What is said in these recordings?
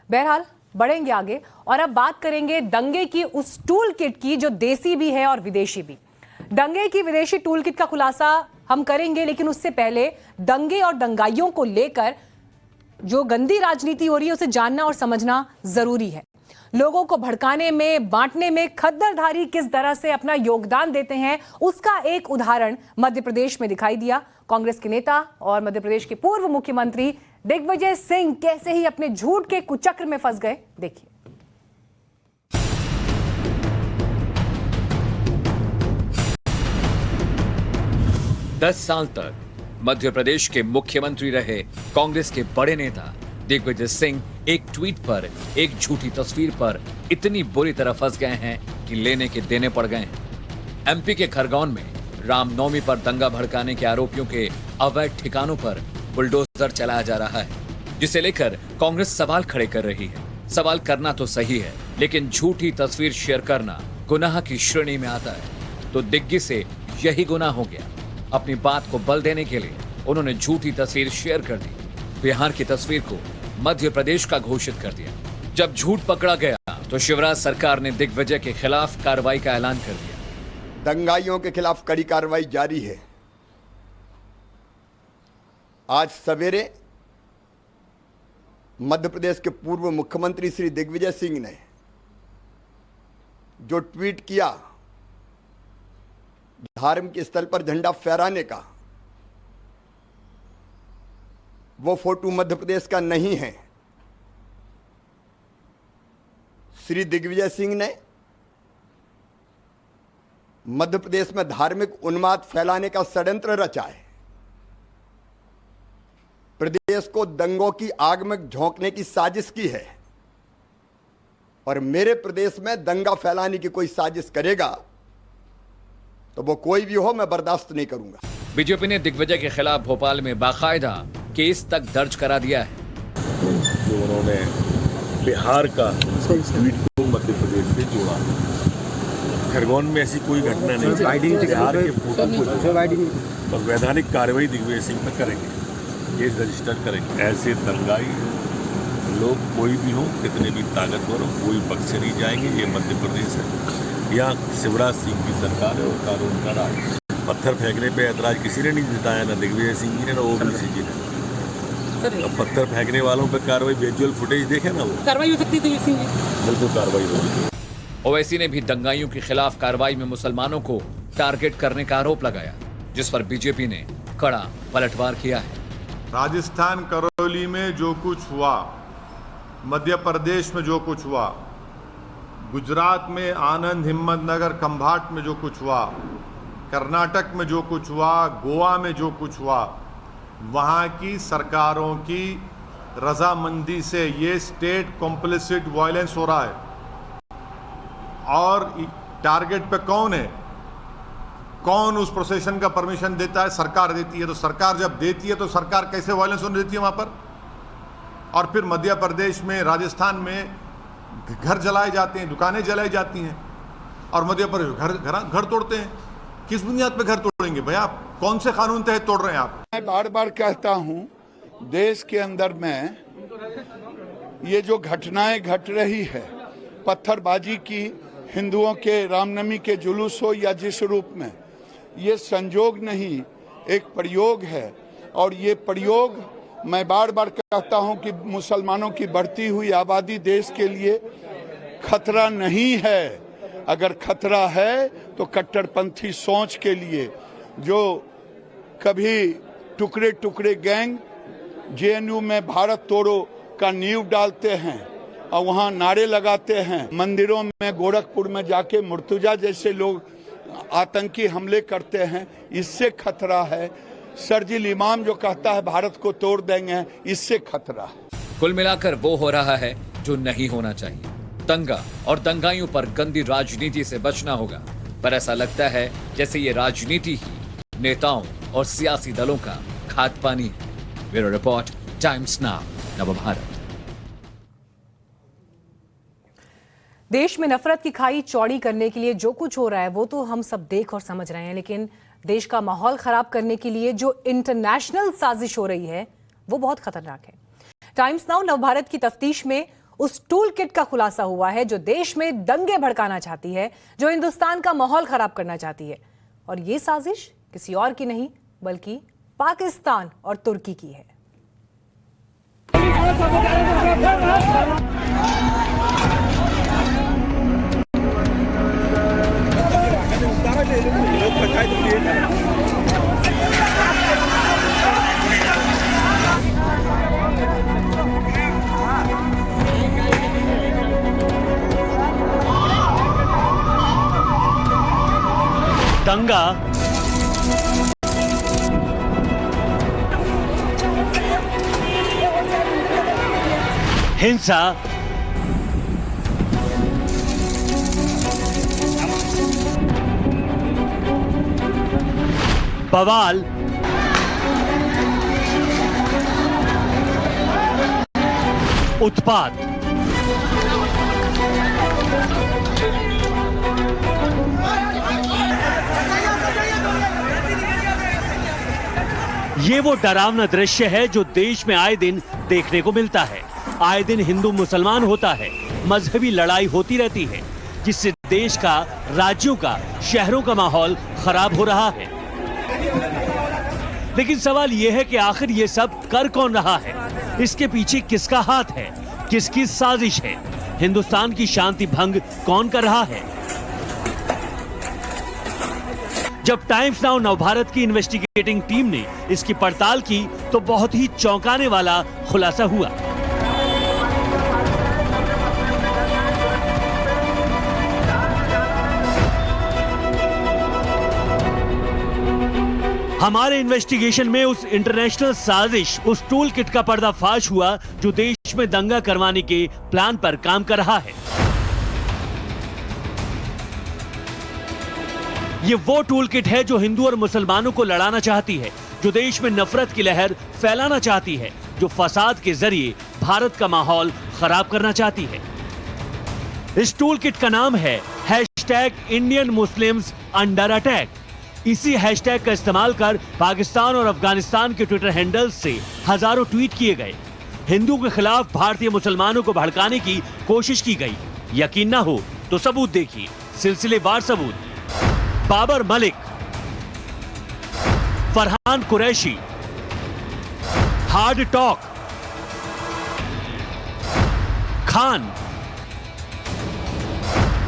बहरहाल बढ़ेंगे आगे और अब बात करेंगे दंगे की उस टूल किट की जो देसी भी है और विदेशी भी। दंगे की विदेशी टूल किट का खुलासा हम करेंगे, लेकिन उससे पहले दंगे और दंगाइयों को लेकर जो गंदी राजनीति हो रही है उसे जानना और समझना जरूरी है। लोगों को भड़काने में, बांटने में खद्दरधारी किस तरह से अपना योगदान देते हैं, उसका एक उदाहरण मध्य प्रदेश में दिखाई दिया। कांग्रेस के नेता और मध्य प्रदेश के पूर्व मुख्यमंत्री दिग्विजय सिंह कैसे ही अपने झूठ के कुचक्र में फंस गए, देखिए। 10 साल तक मध्य प्रदेश के मुख्यमंत्री रहे कांग्रेस के बड़े नेता दिग्विजय सिंह एक ट्वीट पर, एक झूठी तस्वीर पर इतनी बुरी तरह फंस गए हैं कि लेने के देने पड़ गए हैं। एमपी के खरगोन में रामनवमी पर दंगा भड़काने के आरोपियों के अवैध ठिकानों पर बुलडोजर चलाया जा रहा है, जिसे लेकर कांग्रेस सवाल खड़े कर रही है। सवाल करना तो सही है, लेकिन झूठी तस्वीर शेयर करना गुनाह की श्रेणी में आता है। तो दिग्गी से यही गुनाह हो गया। अपनी बात को बल देने के लिए उन्होंने झूठी तस्वीर शेयर कर दी। बिहार की तस्वीर को मध्य प्रदेश का घोषित कर दिया। जब झूठ पकड़ा गया तो शिवराज सरकार ने दिग्विजय के खिलाफ कार्रवाई का ऐलान कर दिया। दंगाइयों के खिलाफ कड़ी कार्रवाई जारी है। आज सवेरे मध्य प्रदेश के पूर्व मुख्यमंत्री श्री दिग्विजय सिंह ने जो ट्वीट किया धार्मिक स्थल पर झंडा फहराने का, वो फोटो मध्य प्रदेश का नहीं है। श्री दिग्विजय सिंह ने मध्य प्रदेश में धार्मिक उन्माद फैलाने का षड्यंत्र रचा है। प्रदेश को दंगों की आग में झोंकने की साजिश की है और मेरे प्रदेश में दंगा फैलाने की कोई साजिश करेगा तो वो कोई भी हो, मैं बर्दाश्त नहीं करूंगा। बीजेपी ने दिग्विजय के खिलाफ भोपाल में बाकायदा केस तक दर्ज करा दिया है। जो उन्होंने बिहार का ट्वीट को मध्य प्रदेश से जोड़ा, खरगोन में ऐसी कोई घटना नहीं। बिहार के फोटो को और वैधानिक कार्रवाई दिग्विजय सिंह पर करेंगे, केस रजिस्टर करेंगे। ऐसे दंगाई लोग कोई भी हो, कितने भी ताकतवर हो, कोई बख्शे नहीं जाएंगे। ये मध्य प्रदेश है, यहाँ शिवराज सिंह की सरकार है और कानून का राज। पत्थर फेंकने पे ऐतराज किसी ने नहीं जताया, ना दिग्विजय सिंह जी ने, ना ओबीसी जी ने। अब पत्थर फेंकने वालों पे कार्रवाई, विजुअल फुटेज देखे ना, वो कार्रवाई हो सकती थी। बिल्कुल कार्रवाई होगी। ओवैसी ने भी दंगाइयों के खिलाफ कार्रवाई में मुसलमानों को टारगेट करने का आरोप लगाया, जिस पर बीजेपी ने कड़ा पलटवार किया है। राजस्थान करौली में जो कुछ हुआ, मध्य प्रदेश में जो कुछ हुआ, गुजरात में आनंद हिम्मतनगर खंभाट में जो कुछ हुआ, कर्नाटक में जो कुछ हुआ, गोवा में जो कुछ हुआ, वहाँ की सरकारों की रजामंदी से ये स्टेट कॉम्प्लिसिट वायलेंस हो रहा है। और टारगेट पे कौन है? कौन उस प्रोसेशन का परमिशन देता है? सरकार देती है। तो सरकार जब देती है तो सरकार कैसे वायलेंस होने देती है वहाँ पर? और फिर मध्य प्रदेश में, राजस्थान में घर जलाए जाते हैं, दुकानें जलाई जाती हैं और मध्य प्रदेश घर तोड़ते हैं। किस बुनियाद पे घर तोड़ेंगे भैया? आप कौन से कानून तहत तोड़ रहे हैं आप? मैं बार बार कहता हूं, देश के अंदर में ये जो घटनाएं घट रही है, पत्थरबाजी की, हिंदुओं के रामनवमी के जुलूस हो या जिस रूप में, ये संजोग नहीं, एक प्रयोग है। और ये प्रयोग, मैं बार बार कहता हूं कि मुसलमानों की बढ़ती हुई आबादी देश के लिए खतरा नहीं है। अगर खतरा है तो कट्टरपंथी सोच के लिए, जो कभी टुकड़े टुकड़े गैंग जेएनयू में भारत तोड़ो का नींव डालते हैं और वहां नारे लगाते हैं, मंदिरों में गोरखपुर में जाके मुर्तुजा जैसे लोग आतंकी हमले करते हैं, इससे खतरा है। शर्जील इमाम जो कहता है भारत को तोड़ देंगे, इससे खतरा है। कुल मिलाकर वो हो रहा है जो नहीं होना चाहिए। दंगा और दंगाइयों पर गंदी राजनीति से बचना होगा, पर ऐसा लगता है जैसे ये राजनीति ही नेताओं और सियासी दलों का खाद पानी है। Bureau report, times now, Navbharat. देश में नफरत की खाई चौड़ी करने के लिए जो कुछ हो रहा है वो तो हम सब देख और समझ रहे हैं, लेकिन देश का माहौल खराब करने के लिए जो इंटरनेशनल साजिश हो रही है वो बहुत खतरनाक है। टाइम्स नाउ नवभारत की तफ्तीश में उस टूल किट का खुलासा हुआ है जो देश में दंगे भड़काना चाहती है, जो हिंदुस्तान का माहौल खराब करना चाहती है। और ये साजिश किसी और की नहीं बल्कि पाकिस्तान और तुर्की की है। दंगा, हिंसा, बवाल, उत्पात। ये वो डरावना दृश्य है जो देश में आए दिन देखने को मिलता है। आए दिन हिंदू मुसलमान होता है, मजहबी लड़ाई होती रहती है, जिससे देश का, राज्यों का, शहरों का माहौल खराब हो रहा है। लेकिन सवाल यह है कि आखिर ये सब कर कौन रहा है? इसके पीछे किसका हाथ है? किसकी साजिश है? हिंदुस्तान की शांति भंग कौन कर रहा है? जब टाइम्स नाउ नवभारत की इन्वेस्टिगेटिंग टीम ने इसकी पड़ताल की तो बहुत ही चौंकाने वाला खुलासा हुआ। हमारे इन्वेस्टिगेशन में उस इंटरनेशनल साजिश, उस टूल किट का पर्दाफाश हुआ जो देश में दंगा करवाने के प्लान पर काम कर रहा है। ये वो टूल किट है जो हिंदू और मुसलमानों को लड़ाना चाहती है, जो देश में नफरत की लहर फैलाना चाहती है, जो फसाद के जरिए भारत का माहौल खराब करना चाहती है। इस टूल किट का नाम है #इंडियन मुस्लिम्स अंडर अटैक। इसी हैशटैग का इस्तेमाल कर पाकिस्तान और अफगानिस्तान के ट्विटर हैंडल्स से हजारों ट्वीट किए गए। हिंदू के खिलाफ भारतीय मुसलमानों को भड़काने की कोशिश की गई। यकीन ना हो तो सबूत देखिए, सिलसिलेवार सबूत। Babar Malik, Farhan Qureshi, hard talk, Khan,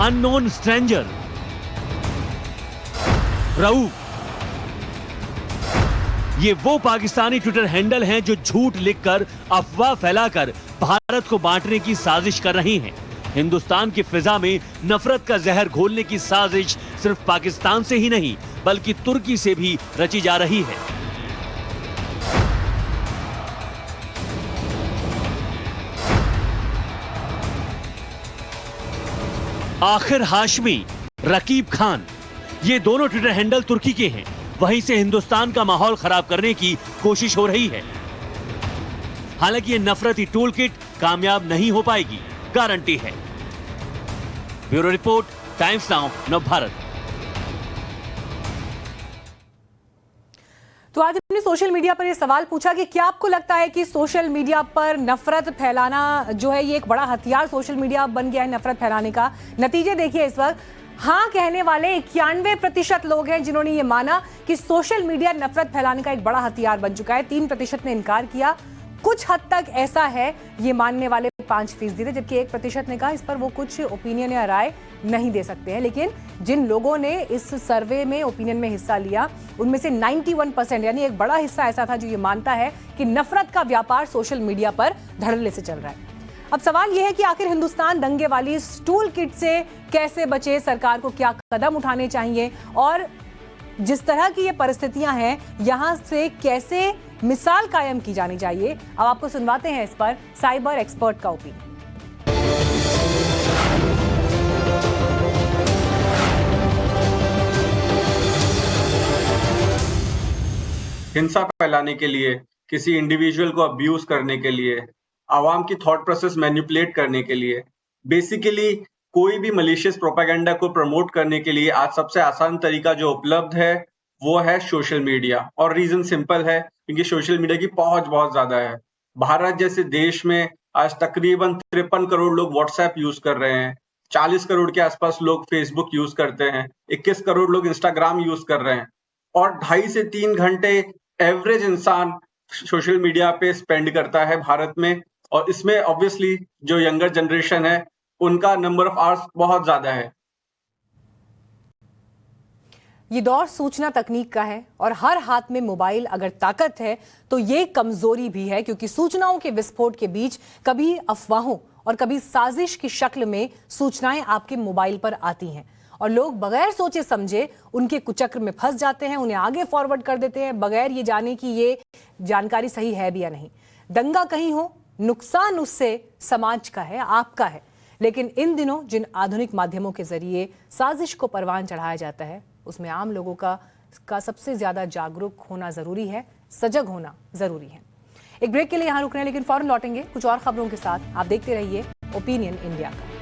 unknown stranger, Rauf. ये वो पाकिस्तानी ट्विटर हैंडल हैं जो झूठ लिखकर, अफवाह फैलाकर भारत को बांटने की साजिश कर रही हैं। हिंदुस्तान की फिजा में नफरत का जहर घोलने की साजिश सिर्फ पाकिस्तान से ही नहीं बल्कि तुर्की से भी रची जा रही है। आखिर हाशमी, रकीब खान, ये दोनों ट्विटर हैंडल तुर्की के हैं। वहीं से हिंदुस्तान का माहौल खराब करने की कोशिश हो रही है। हालांकि ये नफरती टूल किट कामयाब नहीं हो पाएगी, गारंटी है। Bureau report, times now Navbharat. तो आज अपने सोशल मीडिया पर यह सवाल पूछा कि क्या आपको लगता है कि सोशल मीडिया पर नफरत फैलाना जो है ये एक बड़ा हथियार सोशल मीडिया बन गया है नफरत फैलाने का? नतीजे देखिए इस वक्त। हाँ कहने वाले 91% लोग हैं जिन्होंने ये माना कि सोशल मीडिया नफरत फैलाने का एक बड़ा हथियार बन चुका है। 3% ने इनकार किया। कुछ हद तक ऐसा है ये मानने वाले 5% थे, जबकि 1% ने कहा इस पर वो कुछ ओपिनियन या राय नहीं दे सकते हैं। लेकिन जिन लोगों ने इस सर्वे में ओपिनियन में हिस्सा लिया उनमें से 91% यानी एक बड़ा हिस्सा ऐसा था जो ये मानता है कि नफरत का व्यापार सोशल मीडिया पर धड़ल्ले से चल रहा है। अब सवाल यह है कि आखिर हिंदुस्तान दंगे वाली इस टूल किट से कैसे बचे, सरकार को क्या कदम उठाने चाहिए और जिस तरह की ये परिस्थितियां हैं यहां से कैसे मिसाल कायम की जानी चाहिए। अब आपको सुनवाते हैं इस पर साइबर एक्सपर्ट का ओपिनियन। हिंसा फैलाने के लिए, किसी इंडिविजुअल को अब्यूज करने के लिए, आवाम की थॉट प्रोसेस मैनिपुलेट करने के लिए, बेसिकली कोई भी मलिशियस प्रोपेगेंडा को प्रमोट करने के लिए आज सबसे आसान तरीका जो उपलब्ध है वो है सोशल मीडिया। और रीजन सिंपल है, क्योंकि सोशल मीडिया की पहुंच बहुत ज्यादा है। भारत जैसे देश में आज तकरीबन 53 करोड़ लोग व्हाट्सएप यूज कर रहे हैं, 40 करोड़ के आसपास लोग फेसबुक यूज करते हैं, 21 करोड़ लोग इंस्टाग्राम यूज कर रहे हैं और 2.5 से 3 घंटे एवरेज इंसान सोशल मीडिया पे स्पेंड करता है भारत में। और इसमें ऑब्वियसली जो यंगर जनरेशन है उनका नंबर ऑफ आवर्स बहुत ज्यादा है। ये दौर सूचना तकनीक का है और हर हाथ में मोबाइल अगर ताकत है तो ये कमजोरी भी है, क्योंकि सूचनाओं के विस्फोट के बीच कभी अफवाहों और कभी साजिश की शक्ल में सूचनाएं आपके मोबाइल पर आती हैं और लोग बगैर सोचे समझे उनके कुचक्र में फंस जाते हैं, उन्हें आगे फॉरवर्ड कर देते हैं बगैर ये जाने कि ये जानकारी सही है भी या नहीं। दंगा कहीं हो, नुकसान उससे समाज का है, आपका है। लेकिन इन दिनों जिन आधुनिक माध्यमों के जरिए साजिश को परवान चढ़ाया जाता है उसमें आम लोगों का सबसे ज्यादा जागरूक होना जरूरी है, सजग होना जरूरी है। एक ब्रेक के लिए यहां रुक रहे हैं लेकिन फौरन लौटेंगे कुछ और खबरों के साथ। आप देखते रहिए ओपिनियन इंडिया का।